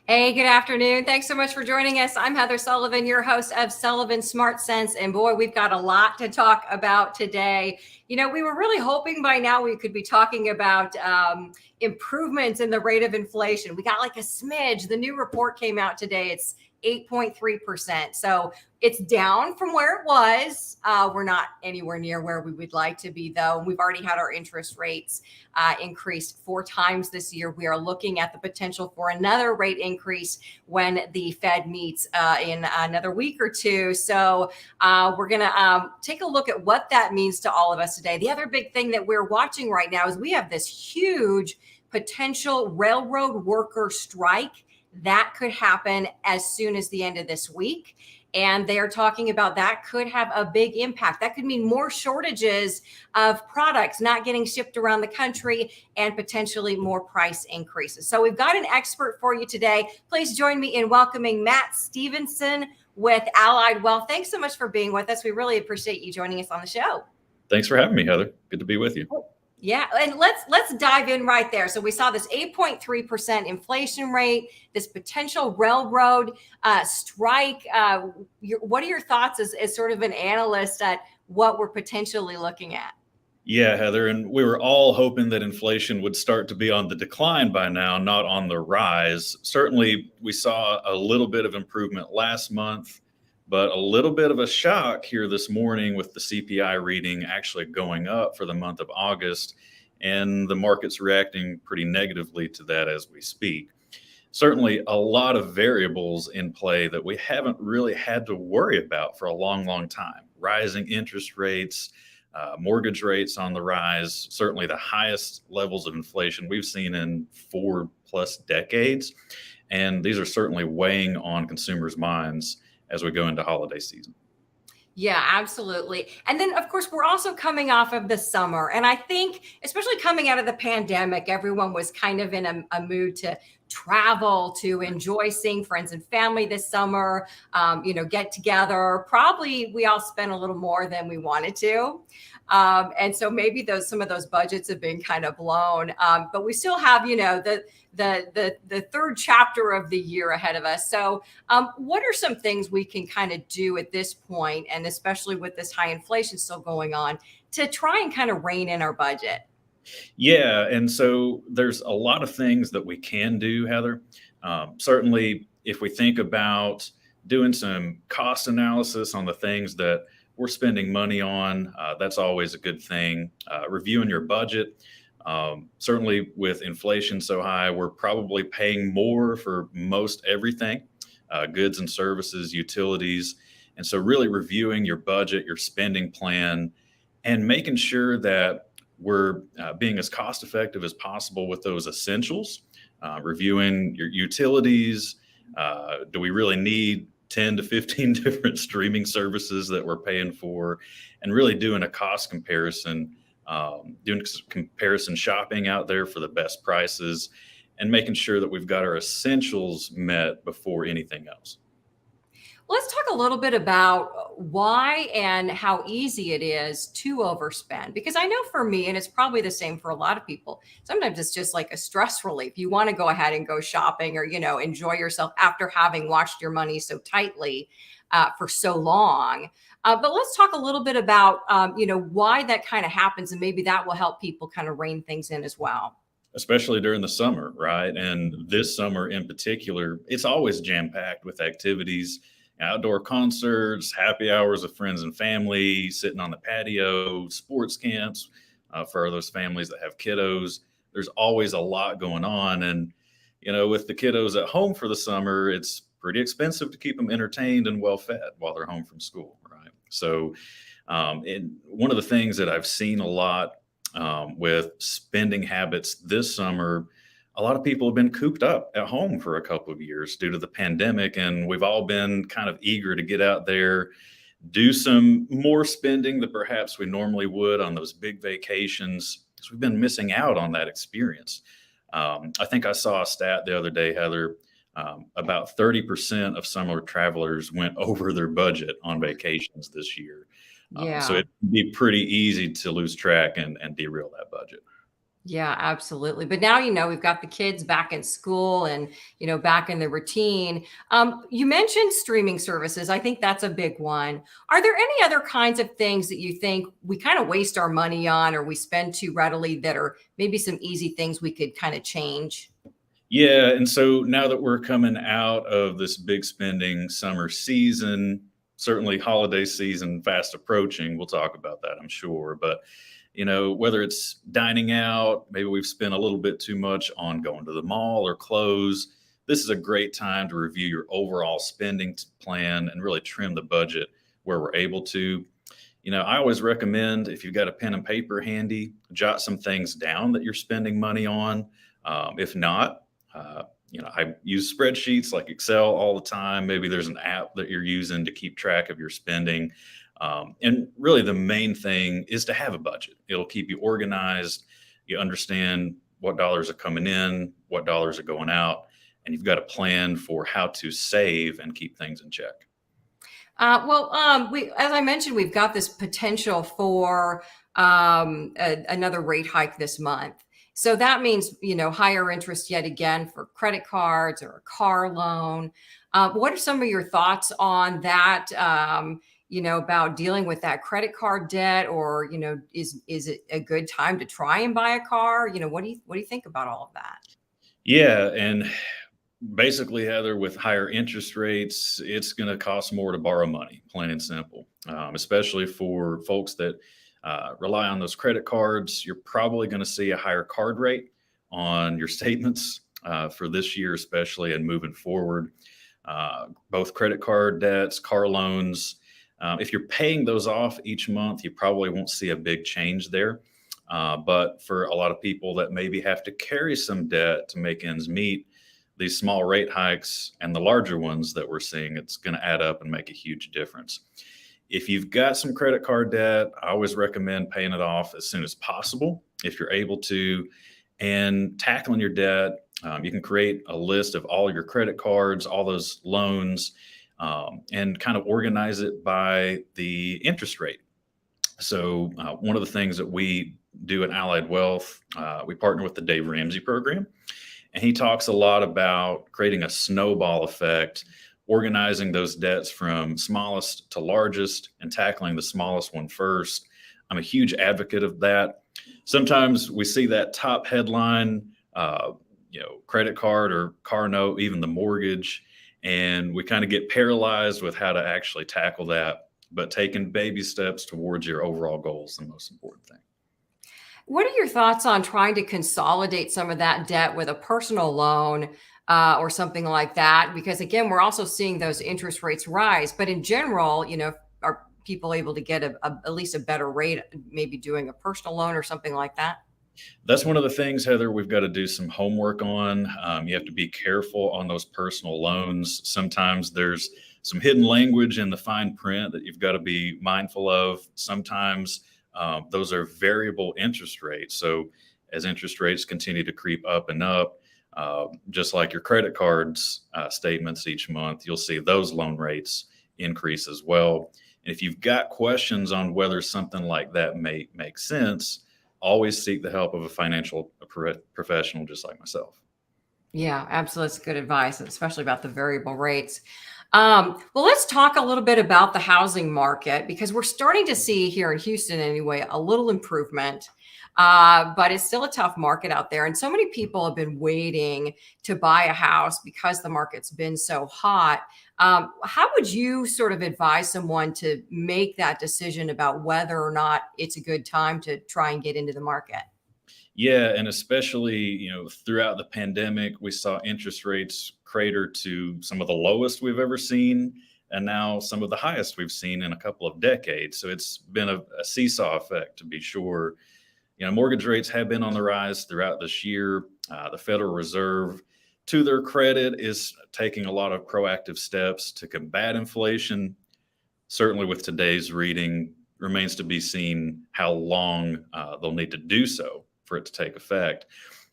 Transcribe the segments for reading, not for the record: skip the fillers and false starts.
Hey, good afternoon. Thanks so much for joining us. I'm Heather Sullivan, your host of Sullivan Smart Sense. And boy, we've got a lot to talk about today. We were really hoping by now we could be talking about improvements in the rate of inflation. We got like a smidge. The new report came out today. It's 8.3%. So it's down from where it was. We're not anywhere near where we would like to be, though. We've already had our interest rates increased 4 times this year. We are looking at the potential for another rate increase when the Fed meets in another week or two. So we're going to take a look at what that means to all of us today. The other big thing that we're watching right now is we have this huge potential railroad worker strike that could happen as soon as the end of this week. And they are talking about that could have a big impact. That could mean more shortages of products not getting shipped around the country and potentially more price increases. So we've got an expert for you today. Please join me in welcoming Matt Stevenson with Allied Wealth. Thanks so much for being with us. We really appreciate you joining us on the show. Thanks for having me, Heather. Good to be with you. Yeah, and let's dive in right there. So we saw this 8.3% inflation rate, this potential railroad strike. What are your thoughts as sort of an analyst at what we're potentially looking at? Yeah, Heather, and we were all hoping that inflation would start to be on the decline by now, not on the rise. Certainly, we saw a little bit of improvement last month, but a little bit of a shock here this morning with the CPI reading actually going up for the month of August, and the market's reacting pretty negatively to that as we speak. Certainly a lot of variables in play that we haven't really had to worry about for a long, long time. Rising interest rates, mortgage rates on the rise, certainly the highest levels of inflation we've seen in 4+ decades. And these are certainly weighing on consumers' minds as we go into holiday season. Yeah, absolutely. And then, of course, we're also coming off of the summer. And I think, especially coming out of the pandemic, everyone was kind of in a mood to travel, to enjoy seeing friends and family this summer, get together. Probably we all spent a little more than we wanted to. And so maybe some of those budgets have been kind of blown. But we still have, the third chapter of the year ahead of us. So what are some things we can kind of do at this point, and especially with this high inflation still going on, to try and kind of rein in our budget? Yeah, and so there's a lot of things that we can do, Heather. Certainly, if we think about doing some cost analysis on the things that we're spending money on, that's always a good thing. Reviewing your budget. Certainly with inflation so high, we're probably paying more for most everything, goods and services, utilities. And so really reviewing your budget, your spending plan, and making sure that we're being as cost effective as possible with those essentials, reviewing your utilities. Do we really need 10 to 15 different streaming services that we're paying for, and really doing a cost comparison, doing comparison shopping out there for the best prices, and making sure that we've got our essentials met before anything else. Let's talk a little bit about why and how easy it is to overspend. Because I know for me, and it's probably the same for a lot of people, sometimes it's just like a stress relief. You want to go ahead and go shopping or, enjoy yourself after having watched your money so tightly for so long. But let's talk a little bit about, why that kind of happens. And maybe that will help people kind of rein things in as well. Especially during the summer, right? And this summer in particular, it's always jam-packed with activities. Outdoor concerts, happy hours with friends and family, sitting on the patio, sports camps for those families that have kiddos. There's always a lot going on. And, with the kiddos at home for the summer, it's pretty expensive to keep them entertained and well fed while they're home from school, right? So one of the things that I've seen a lot with spending habits this summer, a lot of people have been cooped up at home for a couple of years due to the pandemic, and we've all been kind of eager to get out there, do some more spending that perhaps we normally would on those big vacations, because we've been missing out on that experience. I think I saw a stat the other day, Heather, about 30% of summer travelers went over their budget on vacations this year. Yeah. So it'd be pretty easy to lose track and derail that budget. Yeah, absolutely. But now, we've got the kids back in school and, back in the routine. You mentioned streaming services. I think that's a big one. Are there any other kinds of things that you think we kind of waste our money on or we spend too readily that are maybe some easy things we could kind of change? Yeah, and so now that we're coming out of this big spending summer season, certainly holiday season fast approaching, we'll talk about that, I'm sure. But whether it's dining out, maybe we've spent a little bit too much on going to the mall or clothes. This is a great time to review your overall spending plan and really trim the budget where we're able to. I always recommend, if you've got a pen and paper handy, jot some things down that you're spending money on. If not, I use spreadsheets like Excel all the time. Maybe there's an app that you're using to keep track of your spending. And really, the main thing is to have a budget. It'll keep you organized. You understand what dollars are coming in, what dollars are going out, and you've got a plan for how to save and keep things in check. As I mentioned, we've got this potential for another rate hike this month. So that means, higher interest yet again for credit cards or a car loan. What are some of your thoughts on that? About dealing with that credit card debt, or is it a good time to try and buy a car? What do you think about all of that? Yeah, and basically, Heather, with higher interest rates, it's going to cost more to borrow money, plain and simple. Especially for folks that rely on those credit cards. You're probably going to see a higher card rate on your statements for this year, especially, and moving forward. Both credit card debts, car loans. If you're paying those off each month, you probably won't see a big change there. But for a lot of people that maybe have to carry some debt to make ends meet, these small rate hikes and the larger ones that we're seeing, it's going to add up and make a huge difference. If you've got some credit card debt, I always recommend paying it off as soon as possible if you're able to. And tackling your debt, you can create a list of all your credit cards, all those loans, and kind of organize it by the interest rate. So one of the things that we do at Allied Wealth, we partner with the Dave Ramsey program. And he talks a lot about creating a snowball effect, organizing those debts from smallest to largest and tackling the smallest one first. I'm a huge advocate of that. Sometimes we see that top headline, credit card or car note, even the mortgage, and we kind of get paralyzed with how to actually tackle that. But taking baby steps towards your overall goal is the most important thing. What are your thoughts on trying to consolidate some of that debt with a personal loan or something like that? Because again, we're also seeing those interest rates rise. But in general, are people able to get at least a better rate, maybe doing a personal loan or something like that? That's one of the things, Heather, we've got to do some homework on. You have to be careful on those personal loans. Sometimes there's some hidden language in the fine print that you've got to be mindful of. Sometimes those are variable interest rates. So as interest rates continue to creep up and up, just like your credit cards statements each month, you'll see those loan rates increase as well. And if you've got questions on whether something like that may make sense, always seek the help of a financial professional just like myself. Yeah, absolutely. That's good advice, especially about the variable rates. Let's talk a little bit about the housing market because we're starting to see here in Houston anyway, a little improvement, but it's still a tough market out there. And so many people have been waiting to buy a house because the market's been so hot. How would you sort of advise someone to make that decision about whether or not it's a good time to try and get into the market? Yeah, and especially, throughout the pandemic, we saw interest rates crater to some of the lowest we've ever seen, and now some of the highest we've seen in a couple of decades. So it's been a seesaw effect, to be sure. Mortgage rates have been on the rise throughout this year. The Federal Reserve, to their credit, is taking a lot of proactive steps to combat inflation. Certainly with today's reading, remains to be seen how long they'll need to do so for it to take effect.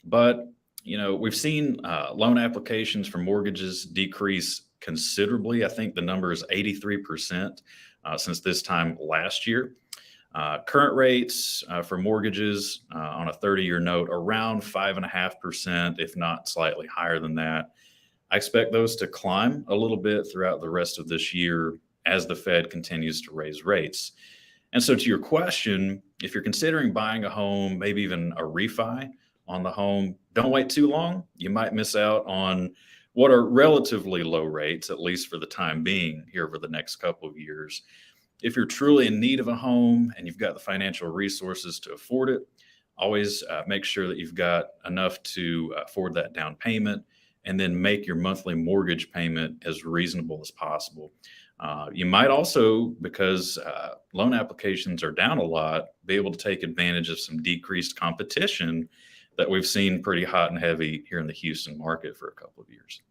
But, we've seen loan applications for mortgages decrease considerably. I think the number is 83% since this time last year. Current rates for mortgages on a 30-year note around 5.5%, if not slightly higher than that. I expect those to climb a little bit throughout the rest of this year as the Fed continues to raise rates. And so, to your question, if you're considering buying a home, maybe even a refi on the home, don't wait too long. You might miss out on what are relatively low rates, at least for the time being, here over the next couple of years. If you're truly in need of a home and you've got the financial resources to afford it, always make sure that you've got enough to afford that down payment, and then make your monthly mortgage payment as reasonable as possible. You might also, because loan applications are down a lot, be able to take advantage of some decreased competition that we've seen pretty hot and heavy here in the Houston market for a couple of years.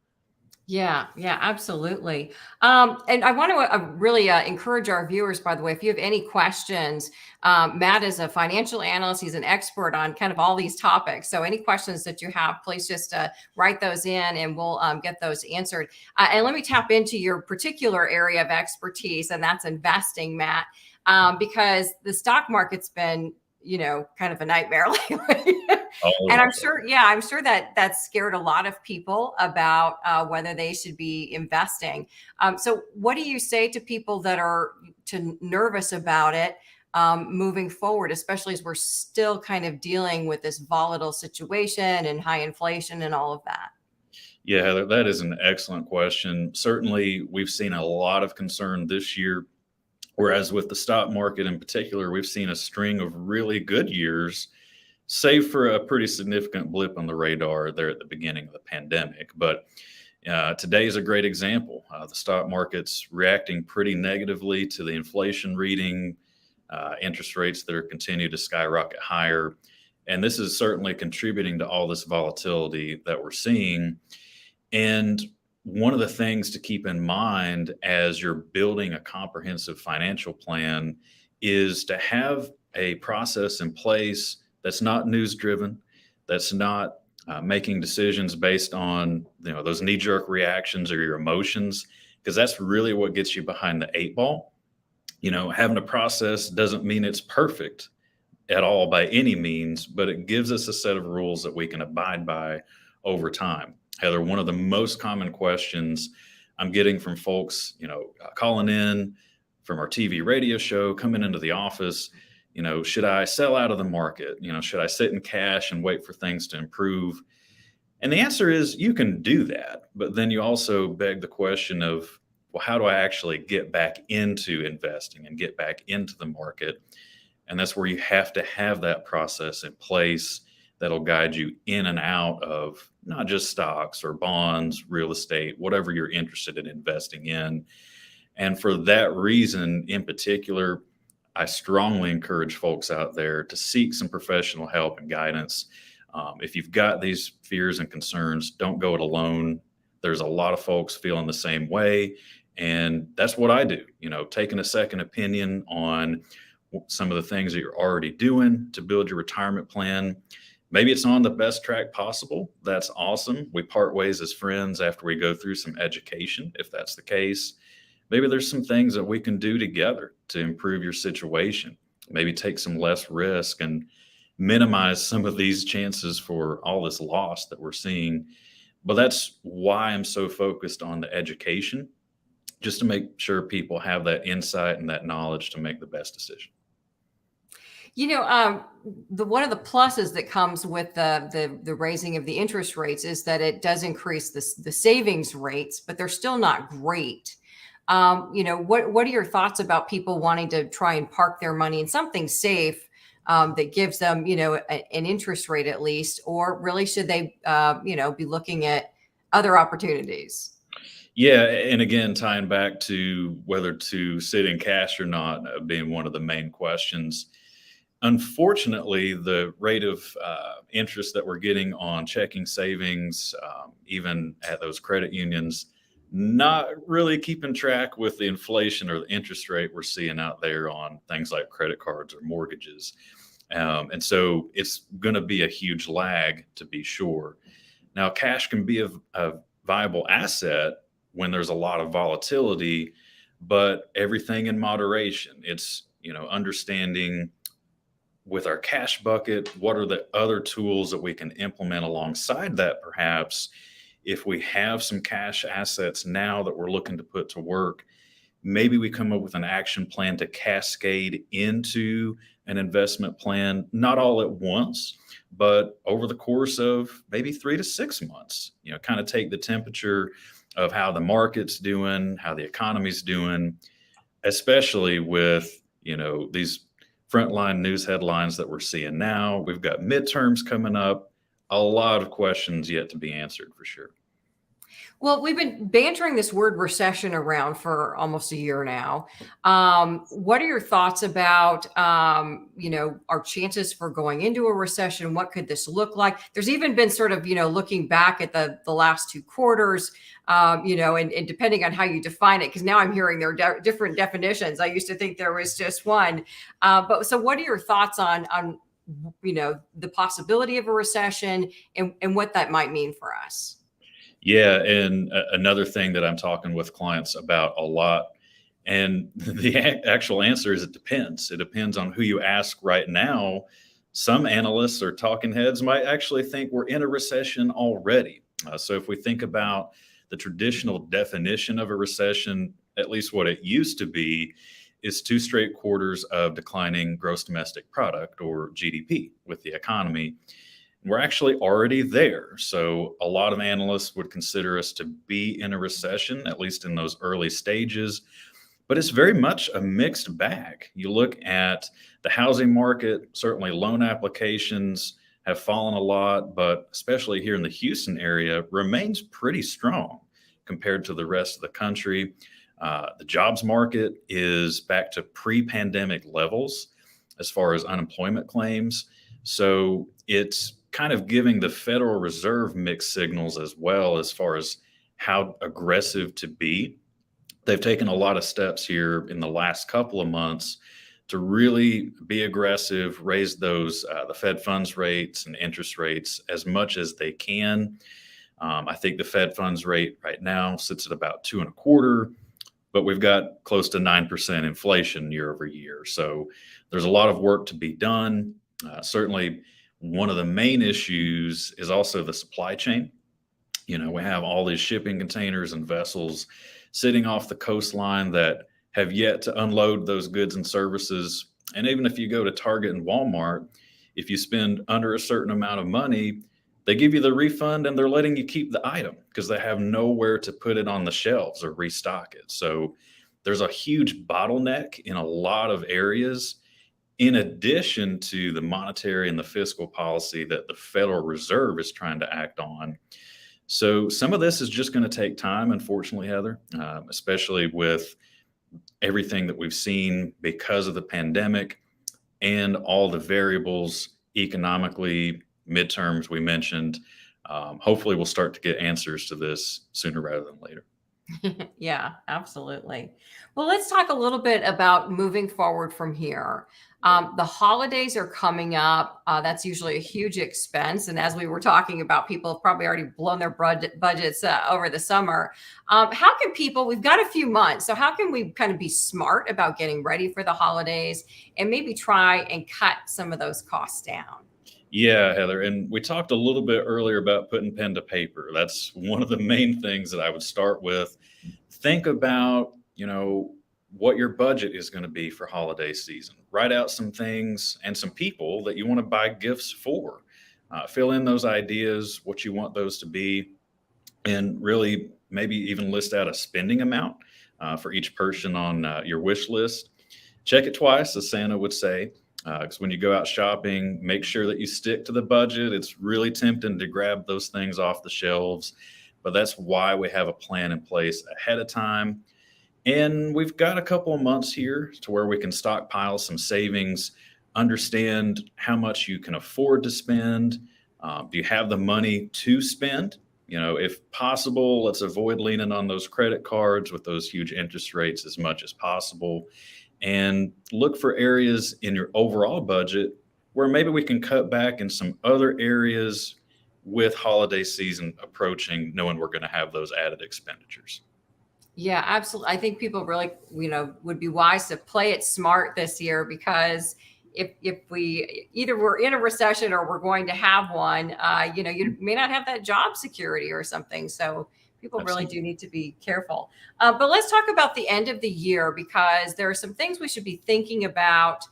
Yeah, yeah, absolutely. And I want to really encourage our viewers, by the way, if you have any questions, Matt is a financial analyst. He's an expert on kind of all these topics. So any questions that you have, please just write those in and we'll get those answered. And let me tap into your particular area of expertise, and that's investing, Matt, because the stock market's been, kind of a nightmare lately. And I'm sure that scared a lot of people about whether they should be investing. So what do you say to people that are nervous about it moving forward, especially as we're still kind of dealing with this volatile situation and high inflation and all of that? Yeah, Heather, that is an excellent question. Certainly, we've seen a lot of concern this year. Whereas with the stock market in particular, we've seen a string of really good years, save for a pretty significant blip on the radar there at the beginning of the pandemic. But today is a great example. The stock market's reacting pretty negatively to the inflation reading, interest rates that are continue to skyrocket higher. And this is certainly contributing to all this volatility that we're seeing. And one of the things to keep in mind as you're building a comprehensive financial plan is to have a process in place that's not news driven, that's not making decisions based on those knee-jerk reactions or your emotions, because that's really what gets you behind the eight ball. Having a process doesn't mean it's perfect at all by any means, but it gives us a set of rules that we can abide by over time. Heather, one of the most common questions I'm getting from folks, calling in from our TV radio show, coming into the office, should I sell out of the market? Should I sit in cash and wait for things to improve? And the answer is you can do that. But then you also beg the question of, well, how do I actually get back into investing and get back into the market? And that's where you have to have that process in place that'll guide you in and out of not just stocks or bonds, real estate, whatever you're interested in investing in. And for that reason in particular, I strongly encourage folks out there to seek some professional help and guidance. If you've got these fears and concerns, don't go it alone. There's a lot of folks feeling the same way. And that's what I do, taking a second opinion on some of the things that you're already doing to build your retirement plan. Maybe it's on the best track possible. That's awesome. We part ways as friends after we go through some education, if that's the case. Maybe there's some things that we can do together to improve your situation. Maybe take some less risk and minimize some of these chances for all this loss that we're seeing. But that's why I'm so focused on the education, just to make sure people have that insight and that knowledge to make the best decision. One of the pluses that comes with the raising of the interest rates is that it does increase the savings rates, but they're still not great. What are your thoughts about people wanting to try and park their money in something safe that gives them, an interest rate at least, or really should they, be looking at other opportunities? Yeah. And again, tying back to whether to sit in cash or not being one of the main questions. Unfortunately, the rate of interest that we're getting on checking savings, even at those credit unions, not really keeping track with the inflation or the interest rate we're seeing out there on things like credit cards or mortgages. And so it's going to be a huge lag, to be sure. Now, cash can be a viable asset when there's a lot of volatility, but everything in moderation. It's understanding with our cash bucket, what are the other tools that we can implement alongside that, perhaps, if we have some cash assets now that we're looking to put to work. Maybe we come up with an action plan to cascade into an investment plan, not all at once, but over the course of maybe 3 to 6 months, kind of take the temperature of how the market's doing, how the economy's doing, especially with, these frontline news headlines that we're seeing now. We've got midterms coming up, a lot of questions yet to be answered for sure. Well, we've been bantering this word recession around for almost a year now. What are your thoughts about, our chances for going into a recession? What could this look like? There's even been sort of, looking back at the last 2 quarters, and depending on how you define it, because now I'm hearing there are different definitions. I used to think there was just one. But so what are your thoughts on the possibility of a recession and what that might mean for us? Yeah, and another thing that I'm talking with clients about a lot, and the actual answer is it depends. It depends on who you ask right now. Some analysts or talking heads might actually think we're in a recession already. So if we think about the traditional definition of a recession, at least what it used to be, is 2 straight quarters of declining gross domestic product, or GDP, with the economy. We're actually already there. So a lot of analysts would consider us to be in a recession, at least in those early stages. But it's very much a mixed bag. You look at the housing market, certainly loan applications have fallen a lot, but especially here in the Houston area, remains pretty strong compared to the rest of the country. The jobs market is back to pre-pandemic levels as far as unemployment claims. So it's kind of giving the Federal Reserve mixed signals as well as far as how aggressive to be. They've taken a lot of steps here in the last couple of months to really be aggressive, raise those the Fed funds rates and interest rates as much as they can. I think the Fed funds rate right now sits at about 2.25, but we've got close to 9% inflation year over year. So there's a lot of work to be done. Certainly, one of the main issues is also the supply chain. We have all these shipping containers and vessels sitting off the coastline that have yet to unload those goods and services. And even if you go to Target and Walmart, if you spend under a certain amount of money, they give you the refund and they're letting you keep the item because they have nowhere to put it on the shelves or restock it. So there's a huge bottleneck in a lot of areas, in addition to the monetary and the fiscal policy that the Federal Reserve is trying to act on. So some of this is just going to take time, unfortunately, Heather, especially with everything that we've seen because of the pandemic and all the variables economically, midterms we mentioned. Hopefully we'll start to get answers to this sooner rather than later. Yeah, absolutely. Well, let's talk a little bit about moving forward from here. The holidays are coming up. That's usually a huge expense. And as we were talking about, people have probably already blown their budgets over the summer. How can people, we've got a few months, so how can we kind of be smart about getting ready for the holidays and maybe try and cut some of those costs down? Yeah, Heather. And we talked a little bit earlier about putting pen to paper. That's one of the main things that I would start with. Think about, what your budget is going to be for holiday season. Write out some things and some people that you want to buy gifts for. Fill in those ideas, what you want those to be, and really maybe even list out a spending amount for each person on your wish list. Check it twice, as Santa would say. Because when you go out shopping, make sure that you stick to the budget. It's really tempting to grab those things off the shelves, but that's why we have a plan in place ahead of time. And we've got a couple of months here to where we can stockpile some savings, understand how much you can afford to spend. Do you have the money to spend? If possible, let's avoid leaning on those credit cards with those huge interest rates as much as possible. And look for areas in your overall budget where maybe we can cut back in some other areas with holiday season approaching, knowing we're going to have those added expenditures. Yeah, absolutely. I think people really, would be wise to play it smart this year, because if we either we're in a recession or we're going to have one, you may not have that job security or something. So people really Absolutely. do need to be careful. But let's talk about the end of the year, because there are some things we should be thinking about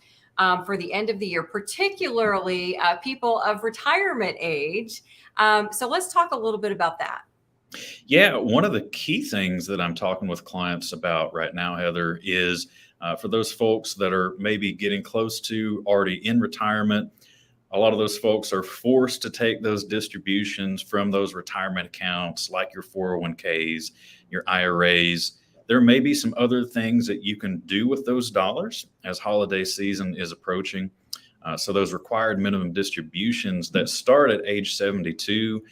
for the end of the year, particularly people of retirement age. So let's talk a little bit about that. Yeah, one of the key things that I'm talking with clients about right now, Heather, is for those folks that are maybe getting close to already in retirement. A lot of those folks are forced to take those distributions from those retirement accounts, like your 401ks, your IRAs. There may be some other things that you can do with those dollars as holiday season is approaching. So, those required minimum distributions that start at age 72,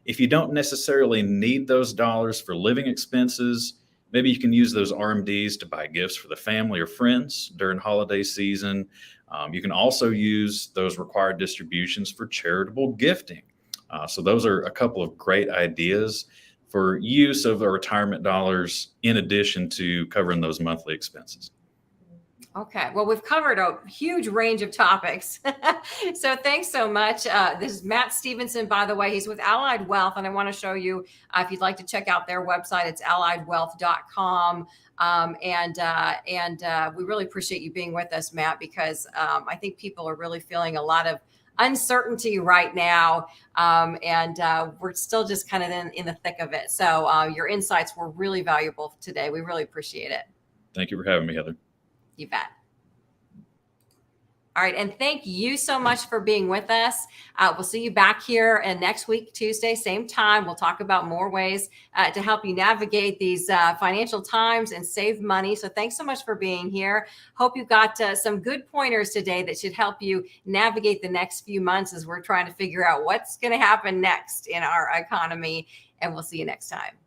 if you don't necessarily need those dollars for living expenses, maybe you can use those RMDs to buy gifts for the family or friends during holiday season. You can also use those required distributions for charitable gifting. So, those are a couple of great ideas for use of the retirement dollars in addition to covering those monthly expenses. Okay, well, we've covered a huge range of topics. So thanks so much. This is Matt Stevenson, by the way. He's with Allied Wealth, and I want to show you, if you'd like to check out their website, it's alliedwealth.com. We really appreciate you being with us, Matt, because I think people are really feeling a lot of uncertainty right now. We're still just kind of in the thick of it. So your insights were really valuable today. We really appreciate it. Thank you for having me, Heather. You bet. All right. And thank you so much for being with us. We'll see you back here and next week, Tuesday, same time. We'll talk about more ways to help you navigate these financial times and save money. So thanks so much for being here. Hope you got some good pointers today that should help you navigate the next few months as we're trying to figure out what's going to happen next in our economy. And we'll see you next time.